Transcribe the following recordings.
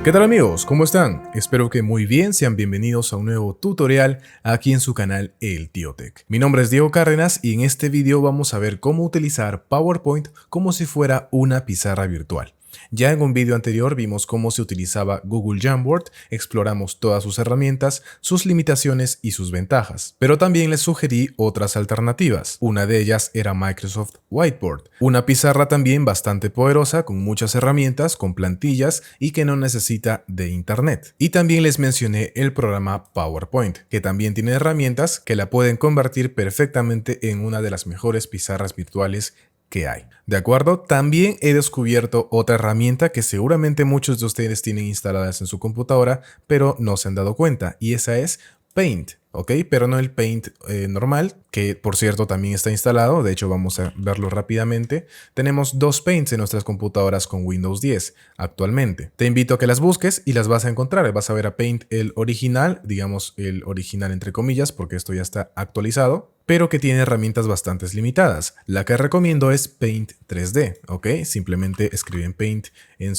¿Qué tal amigos? ¿Cómo están? Espero que muy bien, sean bienvenidos a un nuevo tutorial aquí en su canal El Tío Tech. Mi nombre es Diego Cárdenas y en este video vamos a ver cómo utilizar PowerPoint como si fuera una pizarra virtual. Ya en un video anterior vimos cómo se utilizaba Google Jamboard, exploramos todas sus herramientas, sus limitaciones y sus ventajas. Pero también les sugerí otras alternativas. Una de ellas era Microsoft Whiteboard, una pizarra también bastante poderosa con muchas herramientas, con plantillas y que no necesita de internet. Y también les mencioné el programa PowerPoint, que también tiene herramientas que la pueden convertir perfectamente en una de las mejores pizarras virtuales que hay. ¿De acuerdo? También he descubierto otra herramienta que seguramente muchos de ustedes tienen instaladas en su computadora, pero no se han dado cuenta, y esa es Paint, ¿ok? Pero no el Paint normal, que por cierto también está instalado. De hecho, vamos a verlo rápidamente. Tenemos dos Paints en nuestras computadoras con Windows 10 actualmente. Te invito a que las busques y las vas a encontrar. Vas a ver a Paint el original, digamos el original entre comillas, porque esto ya está actualizado, pero que tiene herramientas bastante limitadas. La que recomiendo es Paint 3D, ¿ok? Simplemente escriben Paint en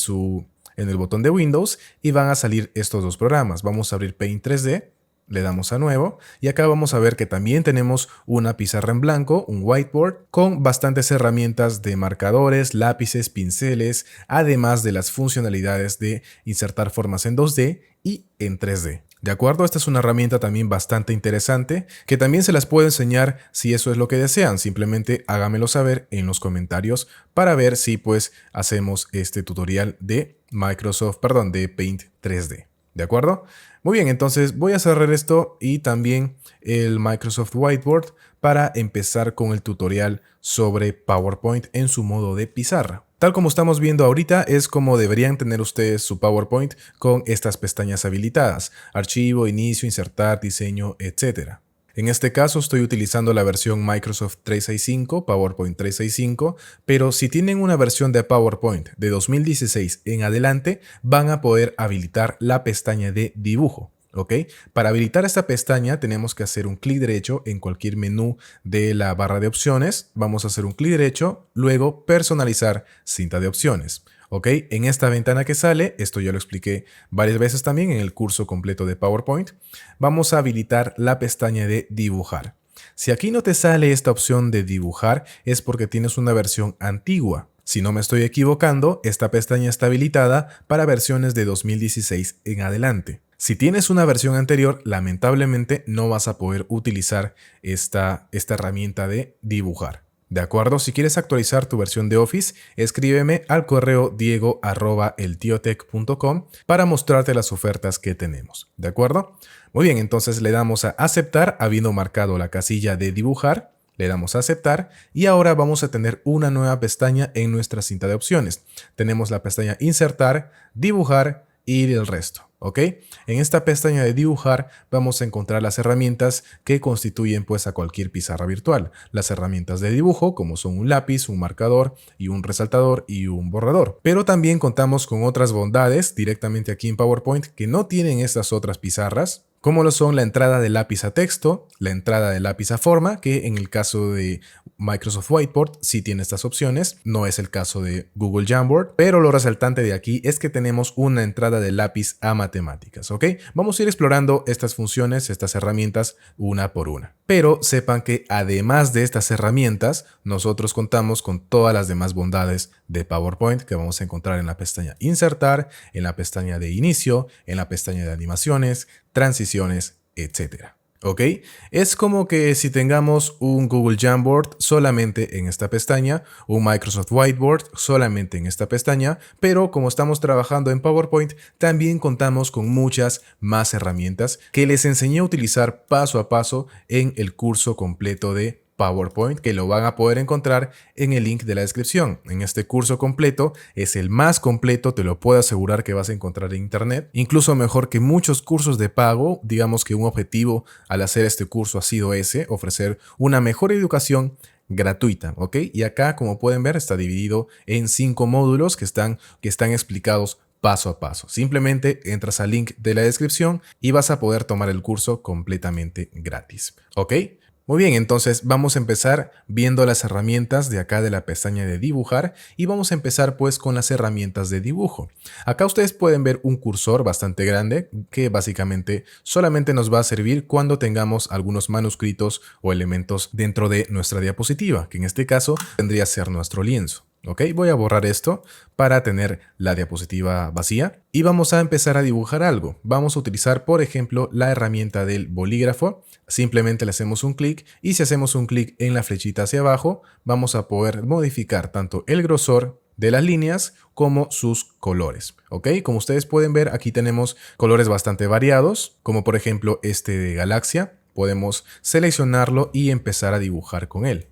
el botón de Windows y van a salir estos dos programas. Vamos a abrir Paint 3D. Le damos a nuevo y acá vamos a ver que también tenemos una pizarra en blanco, un whiteboard, con bastantes herramientas de marcadores, lápices, pinceles, además de las funcionalidades de insertar formas en 2D y en 3D. ¿De acuerdo? Esta es una herramienta también bastante interesante que también se las puedo enseñar si eso es lo que desean. Simplemente háganmelo saber en los comentarios para ver si pues hacemos este tutorial de de Paint 3D. ¿De acuerdo? Muy bien, entonces voy a cerrar esto y también el Microsoft Whiteboard para empezar con el tutorial sobre PowerPoint en su modo de pizarra. Tal como estamos viendo ahorita es como deberían tener ustedes su PowerPoint con estas pestañas habilitadas: archivo, inicio, insertar, diseño, etc. En este caso estoy utilizando la versión Microsoft 365, PowerPoint 365, pero si tienen una versión de PowerPoint de 2016 en adelante, van a poder habilitar la pestaña de dibujo. ¿Ok? Para habilitar esta pestaña tenemos que hacer un clic derecho en cualquier menú de la barra de opciones. Vamos a hacer un clic derecho, luego personalizar cinta de opciones. ¿Ok? En esta ventana que sale, esto ya lo expliqué varias veces también en el curso completo de PowerPoint, vamos a habilitar la pestaña de dibujar. Si aquí no te sale esta opción de dibujar es porque tienes una versión antigua. Si no me estoy equivocando, esta pestaña está habilitada para versiones de 2016 en adelante. Si tienes una versión anterior, lamentablemente no vas a poder utilizar esta herramienta de dibujar. ¿De acuerdo? Si quieres actualizar tu versión de Office, escríbeme al correo diego@eltiotech.com para mostrarte las ofertas que tenemos. ¿De acuerdo? Muy bien, entonces le damos a aceptar, habiendo marcado la casilla de dibujar. Le damos a aceptar y ahora vamos a tener una nueva pestaña en nuestra cinta de opciones. Tenemos la pestaña insertar, dibujar y el resto. ¿Ok? En esta pestaña de dibujar vamos a encontrar las herramientas que constituyen pues a cualquier pizarra virtual. Las herramientas de dibujo como son un lápiz, un marcador y un resaltador y un borrador. Pero también contamos con otras bondades directamente aquí en PowerPoint que no tienen estas otras pizarras, como lo son la entrada de lápiz a texto, la entrada de lápiz a forma, que en el caso de Microsoft Whiteboard sí tiene estas opciones, no es el caso de Google Jamboard, pero lo resaltante de aquí es que tenemos una entrada de lápiz a matemáticas, ¿ok? Vamos a ir explorando estas funciones, estas herramientas, una por una. Pero sepan que además de estas herramientas, nosotros contamos con todas las demás bondades de PowerPoint que vamos a encontrar en la pestaña Insertar, en la pestaña de Inicio, en la pestaña de Animaciones, Transiciones, etc. ¿Ok? Es como que si tengamos un Google Jamboard solamente en esta pestaña, un Microsoft Whiteboard solamente en esta pestaña, pero como estamos trabajando en PowerPoint, también contamos con muchas más herramientas que les enseñé a utilizar paso a paso en el curso completo de PowerPoint, que lo van a poder encontrar en el link de la descripción. En este curso completo es el más completo, te lo puedo asegurar que vas a encontrar en internet, incluso mejor que muchos cursos de pago. Digamos que un objetivo al hacer este curso ha sido ese: ofrecer una mejor educación gratuita, ¿ok? Y acá, como pueden ver, está dividido en 5 módulos que están explicados paso a paso. Simplemente entras al link de la descripción y vas a poder tomar el curso completamente gratis, ¿ok? Muy bien, entonces vamos a empezar viendo las herramientas de acá de la pestaña de dibujar y vamos a empezar pues con las herramientas de dibujo. Acá ustedes pueden ver un cursor bastante grande que básicamente solamente nos va a servir cuando tengamos algunos manuscritos o elementos dentro de nuestra diapositiva, que en este caso tendría que ser nuestro lienzo. Ok, voy a borrar esto para tener la diapositiva vacía y vamos a empezar a dibujar algo. Vamos a utilizar, por ejemplo, la herramienta del bolígrafo. Simplemente le hacemos un clic y si hacemos un clic en la flechita hacia abajo, vamos a poder modificar tanto el grosor de las líneas como sus colores. Ok, como ustedes pueden ver, aquí tenemos colores bastante variados, como por ejemplo este de galaxia. Podemos seleccionarlo y empezar a dibujar con él.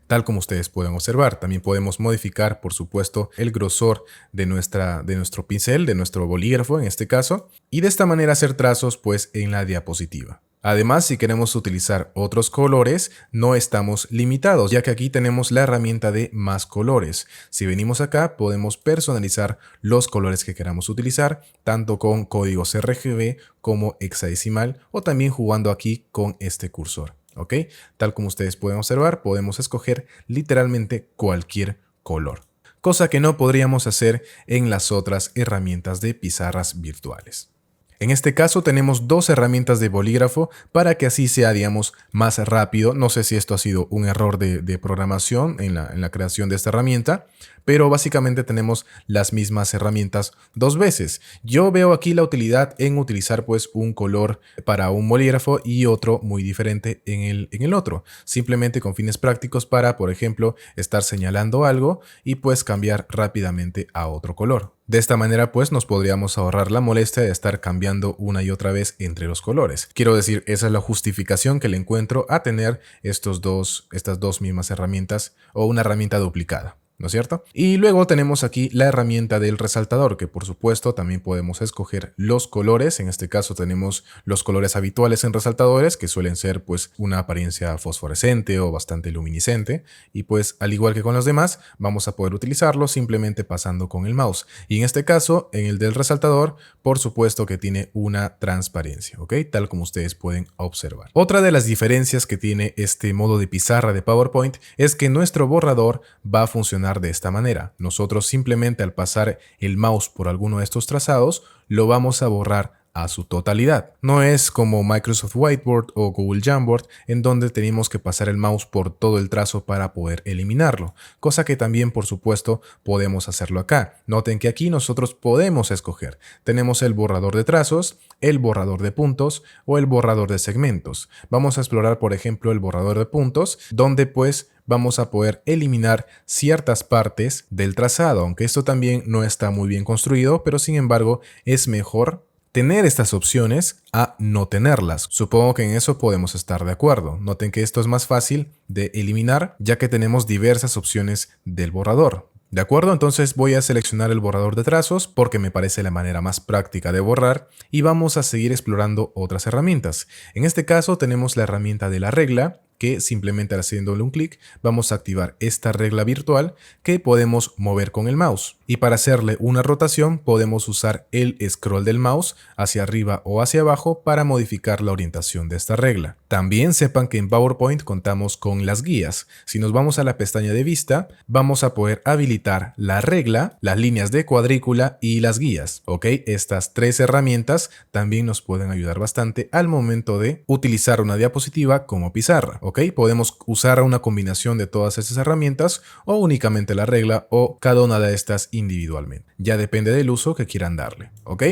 Tal como ustedes pueden observar, también podemos modificar, por supuesto, el grosor de nuestro pincel, de nuestro bolígrafo en este caso, y de esta manera hacer trazos pues en la diapositiva. Además, si queremos utilizar otros colores, no estamos limitados, ya que aquí tenemos la herramienta de más colores. Si venimos acá, podemos personalizar los colores que queramos utilizar, tanto con códigos RGB como hexadecimal, o también jugando aquí con este cursor. ¿Ok? Tal como ustedes pueden observar, podemos escoger literalmente cualquier color, cosa que no podríamos hacer en las otras herramientas de pizarras virtuales. En este caso tenemos dos herramientas de bolígrafo para que así sea, digamos, más rápido. No sé si esto ha sido un error de programación en la creación de esta herramienta, pero básicamente tenemos las mismas herramientas dos veces. Yo veo aquí la utilidad en utilizar pues un color para un bolígrafo y otro muy diferente en el otro. Simplemente con fines prácticos para, por ejemplo, estar señalando algo y pues cambiar rápidamente a otro color. De esta manera pues nos podríamos ahorrar la molestia de estar cambiando una y otra vez entre los colores. Quiero decir, esa es la justificación que le encuentro a tener estas dos mismas herramientas o una herramienta duplicada, ¿no es cierto? Y luego tenemos aquí la herramienta del resaltador, que por supuesto también podemos escoger los colores. En este caso tenemos los colores habituales en resaltadores, que suelen ser pues una apariencia fosforescente o bastante luminiscente. Y pues al igual que con los demás, vamos a poder utilizarlos simplemente pasando con el mouse. Y en este caso, en el del resaltador, por supuesto que tiene una transparencia, ¿ok? Tal como ustedes pueden observar. Otra de las diferencias que tiene este modo de pizarra de PowerPoint es que nuestro borrador va a funcionar de esta manera. Nosotros simplemente al pasar el mouse por alguno de estos trazados, lo vamos a borrar a su totalidad. No es como Microsoft Whiteboard o Google Jamboard, en donde tenemos que pasar el mouse por todo el trazo para poder eliminarlo, cosa que también por supuesto podemos hacerlo acá. Noten que aquí nosotros podemos escoger. Tenemos el borrador de trazos, el borrador de puntos o el borrador de segmentos. Vamos a explorar por ejemplo el borrador de puntos, donde pues vamos a poder eliminar ciertas partes del trazado, aunque esto también no está muy bien construido, pero sin embargo es mejor tener estas opciones a no tenerlas. Supongo que en eso podemos estar de acuerdo. Noten que esto es más fácil de eliminar ya que tenemos diversas opciones del borrador. ¿De acuerdo? Entonces voy a seleccionar el borrador de trazos porque me parece la manera más práctica de borrar y vamos a seguir explorando otras herramientas. En este caso tenemos la herramienta de la regla, que simplemente haciéndole un clic vamos a activar esta regla virtual que podemos mover con el mouse. Y para hacerle una rotación podemos usar el scroll del mouse hacia arriba o hacia abajo para modificar la orientación de esta regla. También sepan que en PowerPoint contamos con las guías. Si nos vamos a la pestaña de vista, vamos a poder habilitar la regla, las líneas de cuadrícula y las guías. ¿Ok? Estas tres herramientas también nos pueden ayudar bastante al momento de utilizar una diapositiva como pizarra. ¿Ok? Podemos usar una combinación de todas estas herramientas o únicamente la regla o cada una de estas individualmente. Ya depende del uso que quieran darle. ¿Ok?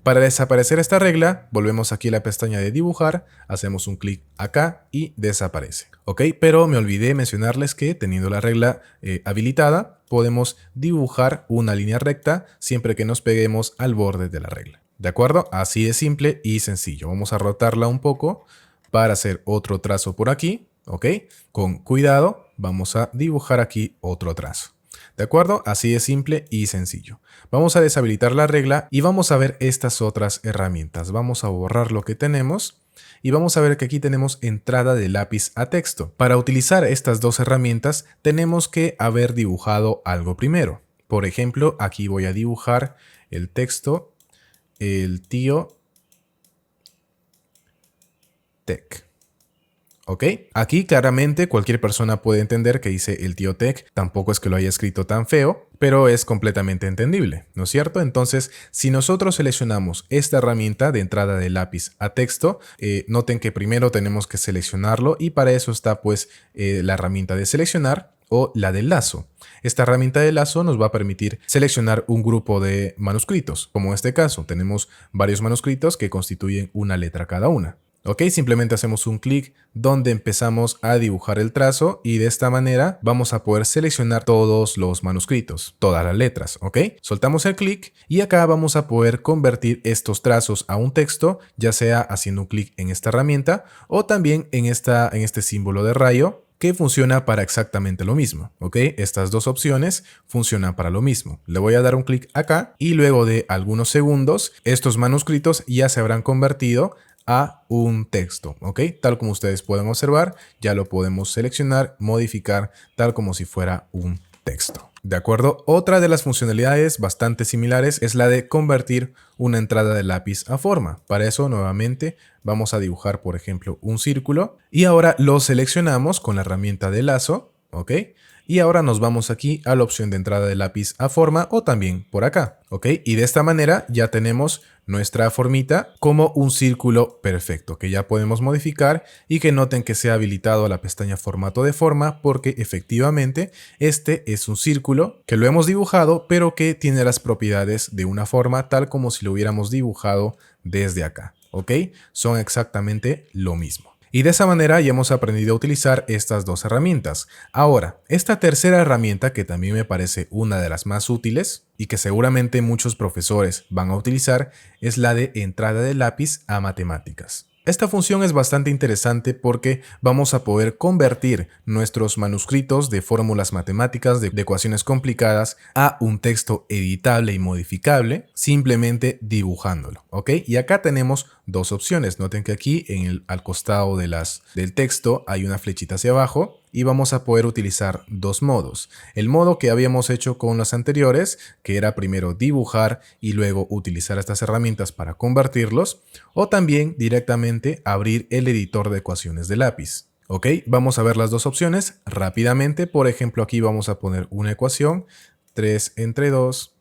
Para desaparecer esta regla, volvemos aquí a la pestaña de dibujar, hacemos un clic acá y desaparece. ¿Ok? Pero me olvidé mencionarles que teniendo la regla habilitada, podemos dibujar una línea recta siempre que nos peguemos al borde de la regla. ¿De acuerdo? Así de simple y sencillo. Vamos a rotarla un poco para hacer otro trazo por aquí, ¿ok? Con cuidado vamos a dibujar aquí otro trazo. ¿De acuerdo? Así de simple y sencillo. Vamos a deshabilitar la regla y vamos a ver estas otras herramientas. Vamos a borrar lo que tenemos y vamos a ver que aquí tenemos entrada de lápiz a texto. Para utilizar estas dos herramientas tenemos que haber dibujado algo primero. Por ejemplo, aquí voy a dibujar el texto, el tío Tech. ¿Ok? Aquí claramente cualquier persona puede entender que dice el tío Tech, tampoco es que lo haya escrito tan feo, pero es completamente entendible, ¿no es cierto? Entonces, si nosotros seleccionamos esta herramienta de entrada de lápiz a texto, noten que primero tenemos que seleccionarlo y para eso está pues la herramienta de seleccionar o la del lazo. Esta herramienta de lazo nos va a permitir seleccionar un grupo de manuscritos, como en este caso tenemos varios manuscritos que constituyen una letra cada una. Ok, simplemente hacemos un clic donde empezamos a dibujar el trazo y de esta manera vamos a poder seleccionar todos los manuscritos, todas las letras, ok. Soltamos el clic y acá vamos a poder convertir estos trazos a un texto, ya sea haciendo un clic en esta herramienta o también en este símbolo de rayo que funciona para exactamente lo mismo, ¿ok? Estas dos opciones funcionan para lo mismo. Le voy a dar un clic acá y luego de algunos segundos estos manuscritos ya se habrán convertido a un texto, ¿ok? Tal como ustedes pueden observar, ya lo podemos seleccionar, modificar, tal como si fuera un texto. ¿De acuerdo? Otra de las funcionalidades bastante similares es la de convertir una entrada de lápiz a forma. Para eso, nuevamente, vamos a dibujar, por ejemplo, un círculo y ahora lo seleccionamos con la herramienta de lazo, ¿ok? Y ahora nos vamos aquí a la opción de entrada de lápiz a forma o también por acá, ¿ok? Y de esta manera ya tenemos nuestra formita como un círculo perfecto que ya podemos modificar y que noten que se ha habilitado la pestaña formato de forma porque efectivamente este es un círculo que lo hemos dibujado pero que tiene las propiedades de una forma tal como si lo hubiéramos dibujado desde acá, ¿ok? Son exactamente lo mismo. Y de esa manera ya hemos aprendido a utilizar estas dos herramientas. Ahora, esta tercera herramienta que también me parece una de las más útiles y que seguramente muchos profesores van a utilizar es la de entrada de lápiz a matemáticas. Esta función es bastante interesante porque vamos a poder convertir nuestros manuscritos de fórmulas matemáticas, de ecuaciones complicadas, a un texto editable y modificable simplemente dibujándolo, ¿ok? Y acá tenemos dos opciones. Noten que aquí al costado del texto hay una flechita hacia abajo y vamos a poder utilizar dos modos. El modo que habíamos hecho con los anteriores, que era primero dibujar y luego utilizar estas herramientas para convertirlos, o también directamente abrir el editor de ecuaciones de lápiz. Ok, vamos a ver las dos opciones rápidamente. Por ejemplo, aquí vamos a poner una ecuación, 3 entre 2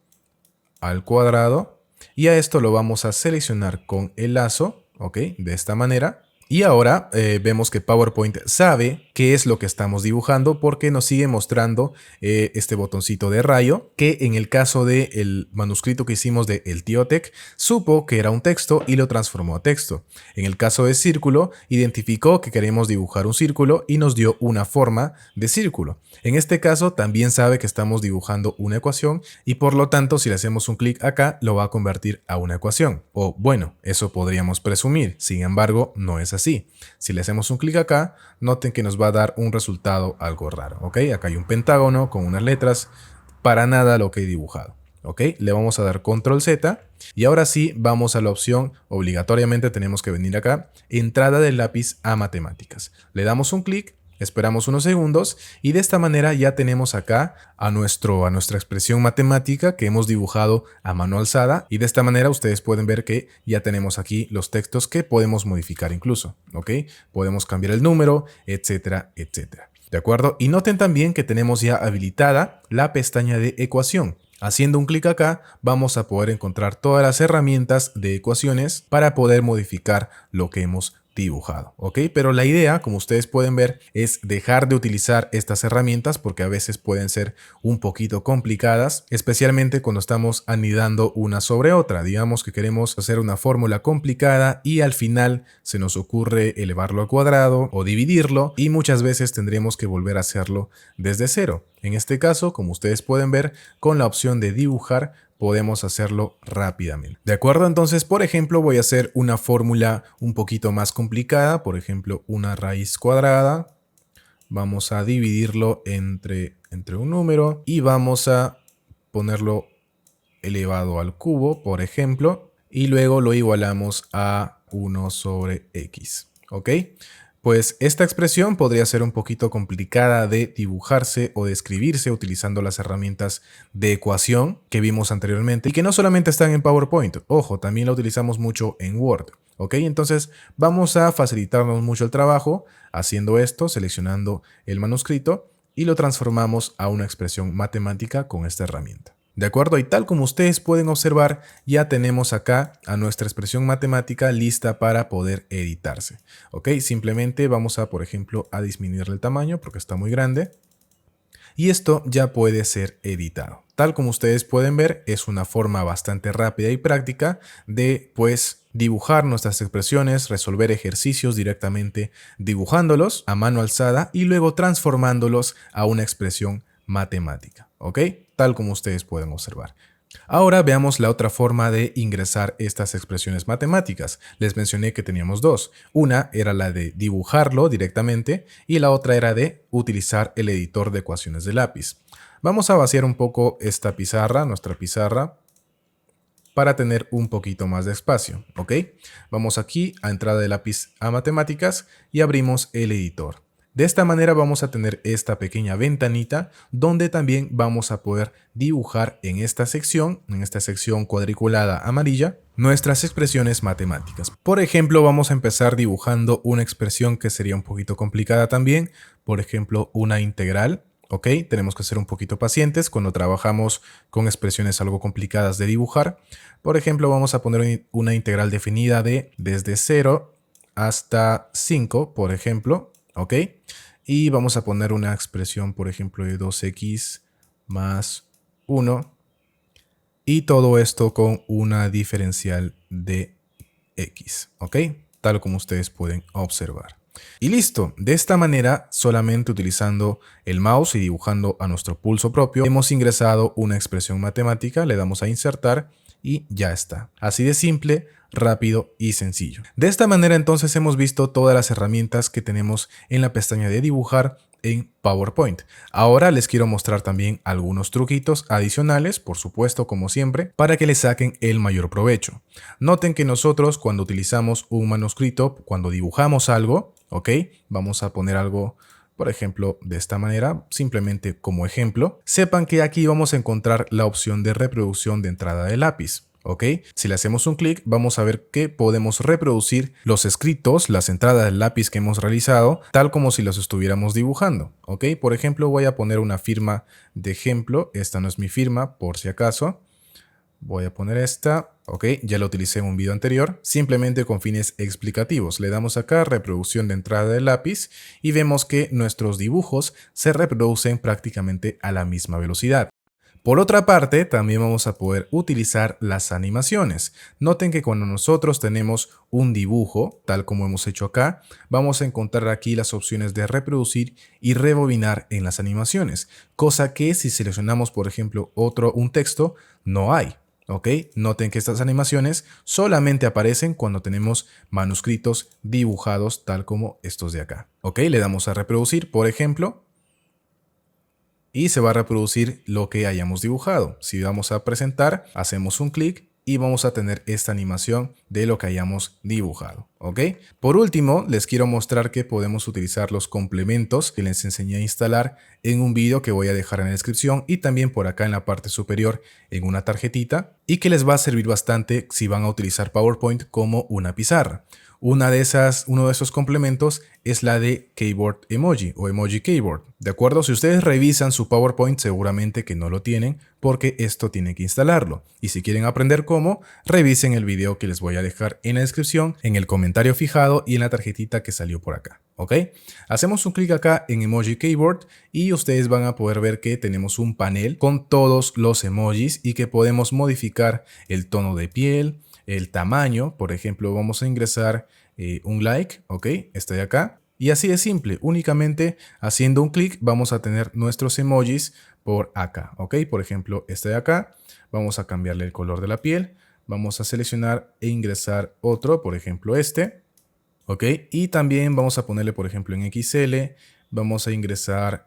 al cuadrado, y a esto lo vamos a seleccionar con el lazo, ok, de esta manera. Y ahora vemos que PowerPoint sabe qué es lo que estamos dibujando porque nos sigue mostrando este botoncito de rayo que en el caso del manuscrito que hicimos de El Tío Tech supo que era un texto y lo transformó a texto. En el caso de círculo identificó que queremos dibujar un círculo y nos dio una forma de círculo. En este caso también sabe que estamos dibujando una ecuación y por lo tanto si le hacemos un clic acá lo va a convertir a una ecuación. O bueno, eso podríamos presumir, sin embargo no es así. Si le hacemos un clic acá, noten que nos va a dar un resultado algo raro, ¿ok? Acá hay un pentágono con unas letras, para nada lo que he dibujado, ¿ok? Le vamos a dar Control Z y ahora sí vamos a la opción, obligatoriamente tenemos que venir acá, entrada del lápiz a matemáticas. Le damos un clic. Esperamos unos segundos y de esta manera ya tenemos acá a nuestra expresión matemática que hemos dibujado a mano alzada y de esta manera ustedes pueden ver que ya tenemos aquí los textos que podemos modificar incluso, ¿ok? Podemos cambiar el número, etcétera, etcétera. ¿De acuerdo? Y noten también que tenemos ya habilitada la pestaña de ecuación. Haciendo un clic acá vamos a poder encontrar todas las herramientas de ecuaciones para poder modificar lo que hemos dibujado, ¿ok? Pero la idea, como ustedes pueden ver, es dejar de utilizar estas herramientas porque a veces pueden ser un poquito complicadas, especialmente cuando estamos anidando una sobre otra. Digamos que queremos hacer una fórmula complicada y al final se nos ocurre elevarlo al cuadrado o dividirlo y muchas veces tendremos que volver a hacerlo desde cero. En este caso, como ustedes pueden ver, con la opción de dibujar, podemos hacerlo rápidamente. ¿De acuerdo? Entonces, por ejemplo, voy a hacer una fórmula un poquito más complicada. Por ejemplo, una raíz cuadrada. Vamos a dividirlo entre un número y vamos a ponerlo elevado al cubo, por ejemplo. Y luego lo igualamos a 1 sobre x. ¿Ok? Pues esta expresión podría ser un poquito complicada de dibujarse o de escribirse utilizando las herramientas de ecuación que vimos anteriormente y que no solamente están en PowerPoint, ojo, también la utilizamos mucho en Word. ¿Ok? Entonces vamos a facilitarnos mucho el trabajo haciendo esto, seleccionando el manuscrito y lo transformamos a una expresión matemática con esta herramienta. ¿De acuerdo? Y tal como ustedes pueden observar, ya tenemos acá a nuestra expresión matemática lista para poder editarse. ¿Ok? Simplemente vamos a, por ejemplo, a disminuirle el tamaño porque está muy grande. Y esto ya puede ser editado. Tal como ustedes pueden ver, es una forma bastante rápida y práctica de, pues, dibujar nuestras expresiones, resolver ejercicios directamente dibujándolos a mano alzada y luego transformándolos a una expresión matemática. ¿Ok? Tal como ustedes pueden observar. Ahora veamos la otra forma de ingresar estas expresiones matemáticas. Les mencioné que teníamos dos. Una era la de dibujarlo directamente y la otra era de utilizar el editor de ecuaciones de lápiz. Vamos a vaciar un poco esta pizarra, nuestra pizarra, para tener un poquito más de espacio. ¿Ok? Vamos aquí a entrada de lápiz a matemáticas y abrimos el editor. De esta manera vamos a tener esta pequeña ventanita donde también vamos a poder dibujar en esta sección cuadriculada amarilla, nuestras expresiones matemáticas. Por ejemplo, vamos a empezar dibujando una expresión que sería un poquito complicada también, por ejemplo, una integral. ¿Ok? Tenemos que ser un poquito pacientes cuando trabajamos con expresiones algo complicadas de dibujar. Por ejemplo, vamos a poner una integral definida de desde 0 hasta 5, por ejemplo. ¿Ok? Y vamos a poner una expresión, por ejemplo, de 2x más 1. Y todo esto con una diferencial de x. ¿Ok? Tal como ustedes pueden observar. Y listo. De esta manera, solamente utilizando el mouse y dibujando a nuestro pulso propio, hemos ingresado una expresión matemática, le damos a insertar y ya está. Así de simple, rápido y sencillo. De esta manera entonces hemos visto todas las herramientas que tenemos en la pestaña de dibujar en PowerPoint. Ahora les quiero mostrar también algunos truquitos adicionales, por supuesto como siempre, para que le saquen el mayor provecho. Noten que nosotros cuando utilizamos un manuscrito, cuando dibujamos algo, ¿ok? Vamos a poner algo, por ejemplo, de esta manera, simplemente como ejemplo. Sepan que aquí vamos a encontrar la opción de reproducción de entrada de lápiz. ¿Ok? Si le hacemos un clic, vamos a ver que podemos reproducir los escritos, las entradas del lápiz que hemos realizado, tal como si los estuviéramos dibujando. ¿Ok? Por ejemplo, voy a poner una firma de ejemplo. Esta no es mi firma, por si acaso. Voy a poner esta. Ok, ya la utilicé en un video anterior, simplemente con fines explicativos. Le damos acá reproducción de entrada del lápiz y vemos que nuestros dibujos se reproducen prácticamente a la misma velocidad. Por otra parte, también vamos a poder utilizar las animaciones. Noten que cuando nosotros tenemos un dibujo, tal como hemos hecho acá, vamos a encontrar aquí las opciones de reproducir y rebobinar en las animaciones, cosa que si seleccionamos, por ejemplo, un texto, no hay. ¿Ok? Noten que estas animaciones solamente aparecen cuando tenemos manuscritos dibujados tal como estos de acá. ¿Ok? Le damos a reproducir, por ejemplo, y se va a reproducir lo que hayamos dibujado. Si vamos a presentar, hacemos un clic y vamos a tener esta animación de lo que hayamos dibujado. ¿Ok? Por último, les quiero mostrar que podemos utilizar los complementos que les enseñé a instalar en un video que voy a dejar en la descripción y también por acá en la parte superior en una tarjetita y que les va a servir bastante si van a utilizar PowerPoint como una pizarra. Uno de esos complementos es la de Keyboard Emoji o Emoji Keyboard. ¿De acuerdo? Si ustedes revisan su PowerPoint seguramente que no lo tienen porque esto tienen que instalarlo. Y si quieren aprender cómo, revisen el video que les voy a dejar en la descripción, en el comentario fijado y en la tarjetita que salió por acá. ¿Ok? Hacemos un clic acá en Emoji Keyboard y ustedes van a poder ver que tenemos un panel con todos los emojis y que podemos modificar el tono de piel, el tamaño. Por ejemplo, vamos a ingresar un like, ¿ok? Este de acá. Y así de simple, únicamente haciendo un clic vamos a tener nuestros emojis por acá, ¿ok? Por ejemplo, este de acá, vamos a cambiarle el color de la piel, vamos a seleccionar e ingresar otro, por ejemplo este, ¿ok? Y también vamos a ponerle, por ejemplo, en XL, vamos a ingresar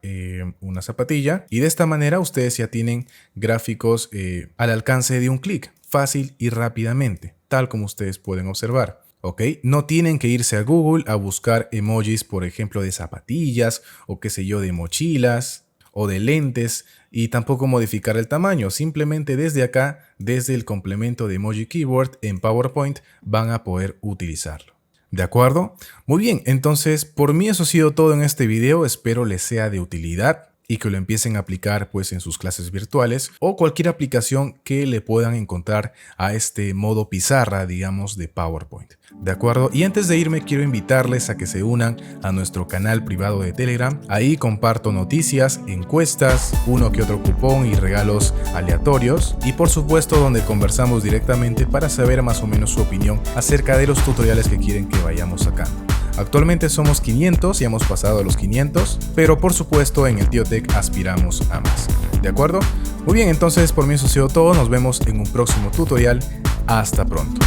una zapatilla y de esta manera ustedes ya tienen gráficos al alcance de un clic, fácil y rápidamente, tal como ustedes pueden observar. ¿Ok? No tienen que irse a Google a buscar emojis, por ejemplo, de zapatillas o qué sé yo, de mochilas o de lentes, y tampoco modificar el tamaño. Simplemente desde acá, desde el complemento de Emoji Keyboard en PowerPoint, van a poder utilizarlo. ¿De acuerdo? Muy bien, entonces por mí eso ha sido todo en este video. Espero les sea de utilidad y que lo empiecen a aplicar pues en sus clases virtuales o cualquier aplicación que le puedan encontrar a este modo pizarra, digamos, de PowerPoint. ¿De acuerdo? Y antes de irme quiero invitarles a que se unan a nuestro canal privado de Telegram. Ahí comparto noticias, encuestas, uno que otro cupón y regalos aleatorios, y por supuesto donde conversamos directamente para saber más o menos su opinión acerca de los tutoriales que quieren que vayamos sacando. Actualmente somos 500 y hemos pasado a los 500, pero por supuesto en el TioTech aspiramos a más. ¿De acuerdo? Muy bien, entonces por mí eso ha sido todo. Nos vemos en un próximo tutorial. Hasta pronto.